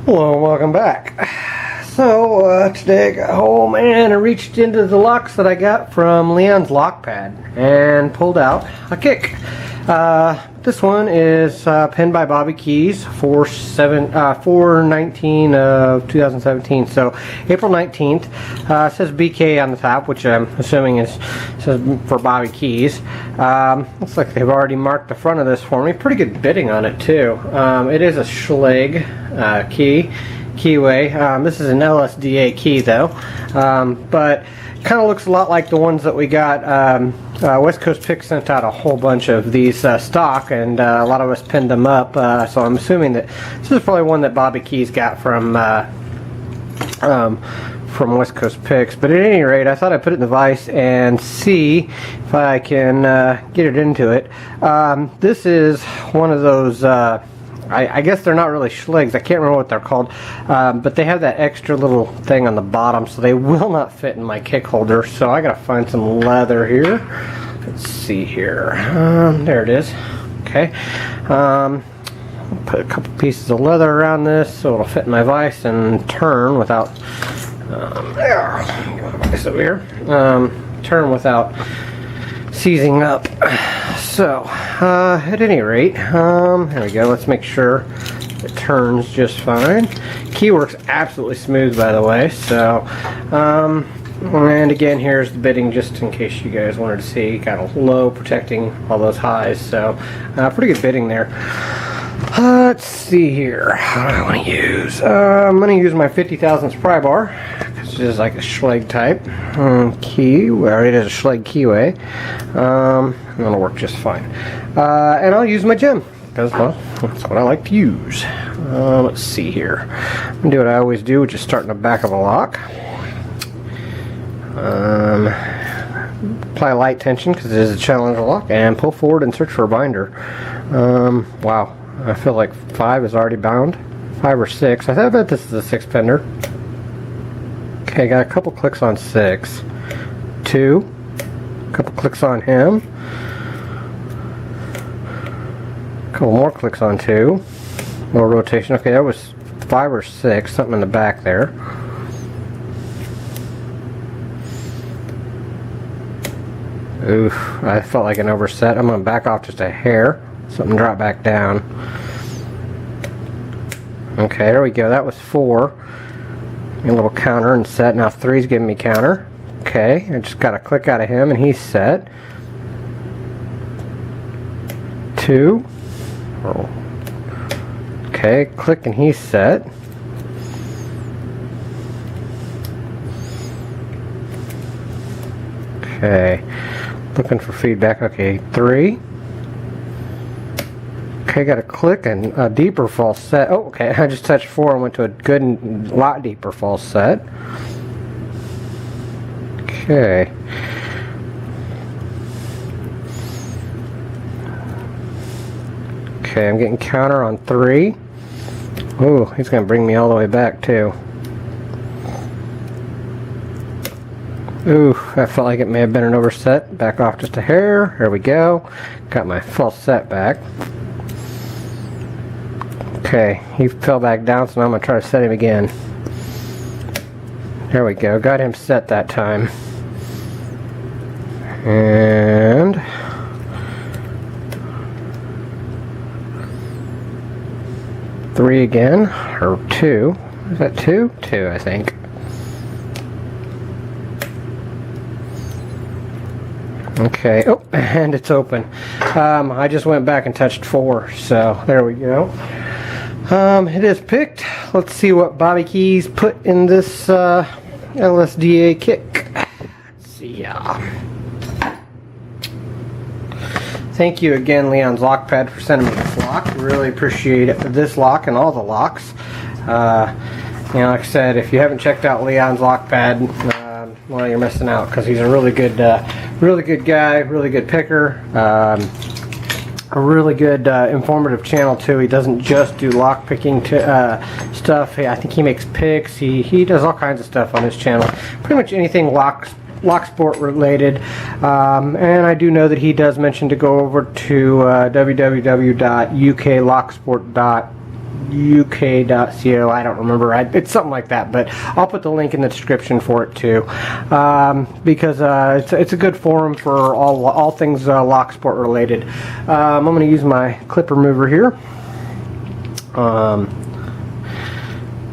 Hello and welcome back. So today I got home and I reached into the locks that I got from Leon's Lockpad and pulled out a kick. This one is pinned by Bobby Keyz for 4/19 of 2017. So April 19th. It says BK on the top, which I'm assuming says for Bobby Keyz. Looks like they've already marked the front of this for me. Pretty good bidding on it too. It is a Schlage keyway. This is an LSDA key though, but kind of looks a lot like the ones that we got. West Coast Pick sent out a whole bunch of these stock, and a lot of us pinned them up. So I'm assuming that this is probably one that Bobby Keyz got from West Coast Picks. But at any rate, I thought I'd put it in the vise and see if I can get it into it. This is one of those. I guess they're not really Schlags. I can't remember what they're called, but they have that extra little thing on the bottom, so they will not fit in my kick holder. So I gotta find some leather here. Let's see here. There it is. Okay. Put a couple pieces of leather around this so it'll fit in my vise and turn without. There. Get my vise over here. Turn without seizing up. So, at any rate, here we go. Let's make sure it turns just fine. Key works absolutely smooth, by the way. So, and again, here's the bidding, just in case you guys wanted to see. Got a low protecting all those highs. So, pretty good bidding there. Let's see here. What do I want to use? I'm going to use my 50 thousandths pry bar. This is like a Schlage type key. Well, it is a Schlage keyway. It'll work just fine. And I'll use my gem because, well, that's what I like to use. Let's see here. I'm gonna do what I always do, which is start in the back of a lock. Apply light tension because it is a challenger lock, and pull forward and search for a binder. Wow, I feel like 5 is already bound. 5 or 6. I bet this is a 6 pender. Okay, got a couple clicks on 6. 2. A couple clicks on him. A couple more clicks on 2. Little rotation. Okay, that was 5 or 6. Something in the back there. Oof, I felt like an overset. I'm going to back off just a hair. Something dropped back down. Okay, there we go. That was 4. A little counter and set. Now 3's giving me counter. Okay, I just got a click out of him and he's set. 2. Oh. Okay, click and he's set. Okay, looking for feedback. Okay, 3. Okay, got a click and a deeper false set. Oh, okay, I just touched 4 and went to a good and lot deeper false set. Okay. Okay, I'm getting counter on 3. Ooh, he's going to bring me all the way back too. Ooh, I felt like it may have been an overset. Back off just a hair. There we go. Got my false set back. Okay, he fell back down, so now I'm going to try to set him again. There we go, got him set that time. And three again, or 2. Is that 2? 2, I think. Okay, oh, and it's open. I just went back and touched 4, so there we go. It is picked. Let's see what Bobby Keyz put in this LSDA KIK. Let's see. Thank you again, Leon's Lockpad, for sending me this lock. Really appreciate it. This lock and all the locks. You know, like I said, if you haven't checked out Leon's Lockpad, well, you're missing out because he's a really good guy, really good picker. A really good informative channel too. He doesn't just do lock picking stuff. I think he makes picks. He does all kinds of stuff on his channel. Pretty much anything lock sport related. And I do know that he does mention to go over to www.uklocksport.com LSDA I don't remember. It's something like that, but I'll put the link in the description for it too, because it's a good forum for all things lock sport related. I'm going to use my clip remover here.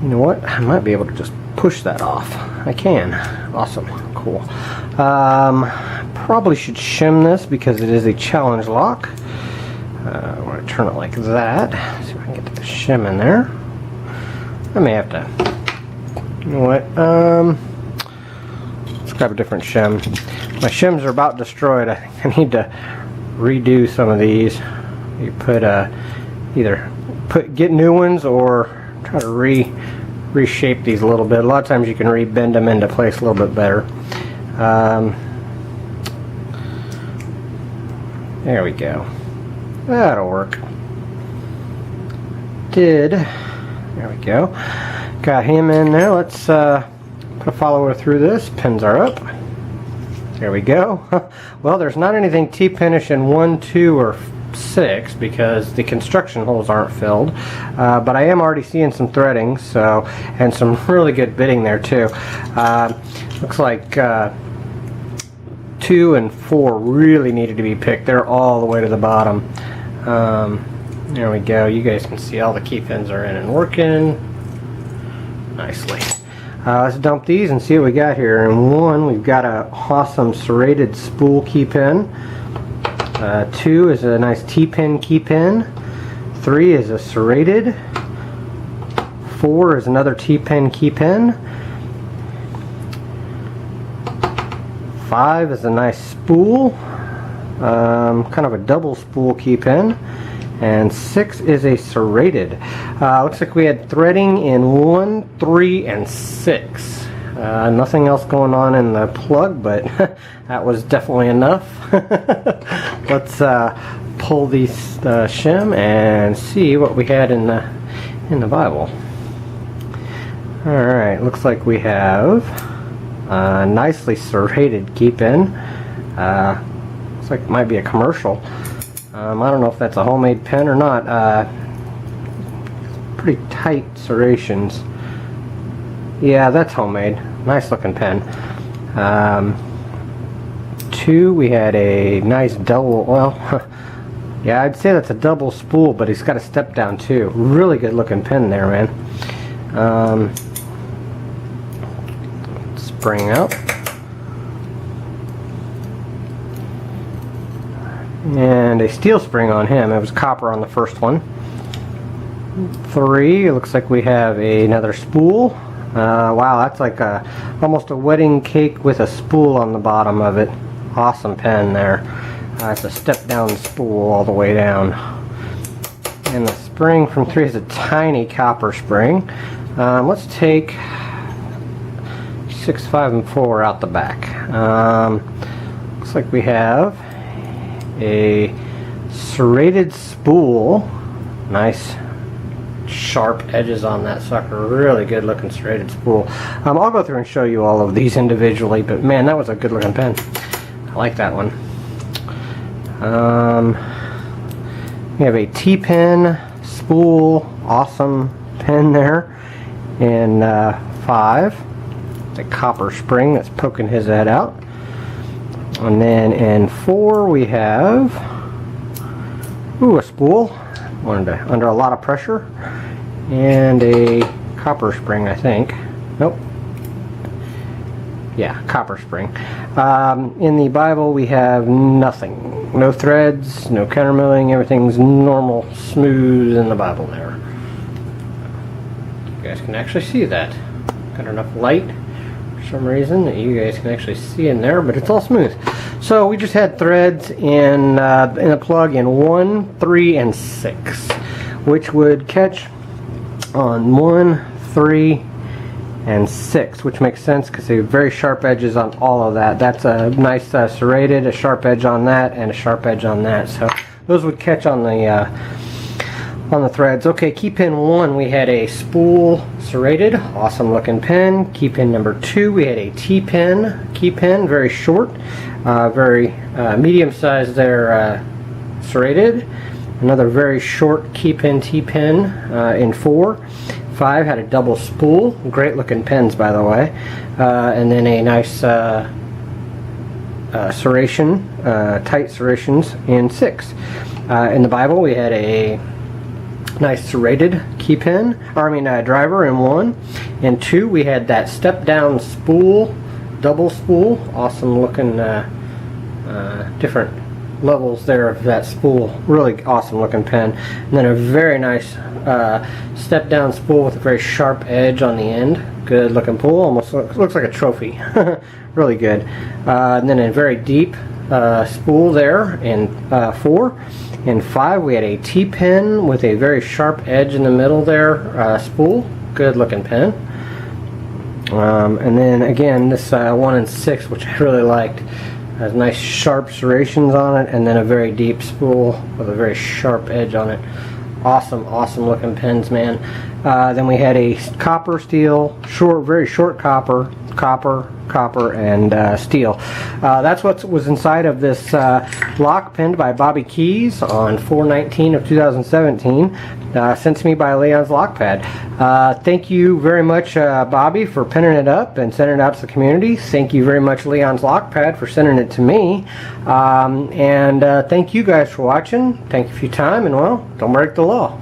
You know what? I might be able to just push that off. I can. Awesome. Cool. Probably should shim this because it is a challenge lock. I'm going to turn it like that. See if I can get the shim in there. I may have to. You know what? Let's grab a different shim. My shims are about destroyed. I think I need to redo some of these. You put get new ones or try to reshape these a little bit. A lot of times you can rebend them into place a little bit better. There we go. That'll work. There we go. Got him in there. Let's put a follower through this. Pins are up. There we go. Well, there's not anything T-pinish in 1, 2, or 6 because the construction holes aren't filled, but I am already seeing some threading, so, and some really good bitting there too. Looks like 2 and 4 really needed to be picked. They're all the way to the bottom. There we go. You guys can see all the key pins are in and working nicely. Let's dump these and see what we got here. In 1, we've got a awesome serrated spool key pin. 2 is a nice T-pin key pin. 3 is a serrated. 4 is another T-pin key pin. 5 is a nice spool, kind of a double spool key pin. And 6 is a serrated. Looks like we had threading in 1, 3, and 6. Nothing else going on in the plug, but that was definitely enough. Let's pull these shim and see what we had in the Bible. Alright, looks like we have a nicely serrated key pin. Looks like it might be a commercial. I don't know if that's a homemade pen or not. Pretty tight serrations. Yeah, that's homemade. Nice looking pen. 2, we had a nice double, well, yeah, I'd say that's a double spool, but it's got a step down too. Really good looking pen there, man. Spring up. And a steel spring on him. It was copper on the first one. 3, it looks like we have another spool. Wow, that's like almost a wedding cake with a spool on the bottom of it. Awesome pen there. It's a step down spool all the way down. And the spring from 3 is a tiny copper spring. Let's take 6, 5, and 4 out the back. Looks like we have a serrated spool. Nice sharp edges on that sucker. Really good looking serrated spool. I'll go through and show you all of these individually, but man, that was a good looking pen. I like that one. We have a T-pin spool. Awesome pen there. In 5, it's a copper spring that's poking his head out. And then in 4 we have a spool under a lot of pressure and a copper spring, I think. Nope. Yeah, copper spring. In the Bible we have nothing. No threads, no countermilling, everything's normal, smooth in the Bible there. You guys can actually see that. Got enough light for some reason that you guys can actually see in there, but it's all smooth. So we just had threads in a plug in 1, 3, and 6, which would catch on 1, 3, and 6, which makes sense because they have very sharp edges on all of that. That's a nice serrated, a sharp edge on that, and a sharp edge on that. So those would catch on the threads. Okay, key pin 1, we had a spool serrated, awesome looking pen. Key pin number 2, we had a T-pin key pin, very short, very medium sized there, serrated. Another very short key pin T-pin in 4. 5 had a double spool. Great looking pins, by the way. And then a nice serration, tight serrations in 6. In the Bible, we had a nice serrated key pin, driver in 1. In 2, we had that step down spool, double spool. Awesome looking, different levels there of that spool. Really awesome looking pen. And then a very nice step down spool with a very sharp edge on the end. Good looking pull. Almost looks like a trophy. Really good. And then a very deep spool there in 4. In 5, we had a T-pin with a very sharp edge in the middle there, spool. Good looking pen. And then again, this 1 and 6, which I really liked, has nice sharp serrations on it, and then a very deep spool with a very sharp edge on it. Awesome, awesome looking pens, man. Then we had a copper, steel, very short copper, and steel. That's what was inside of this lock pinned by Bobby Keyz on 4/19 of 2017. Sent to me by Leon's Lockpad. Thank you very much, Bobby, for pinning it up and sending it out to the community. Thank you very much, Leon's Lockpad, for sending it to me. And thank you guys for watching. Thank you for your time, and well, don't break the law.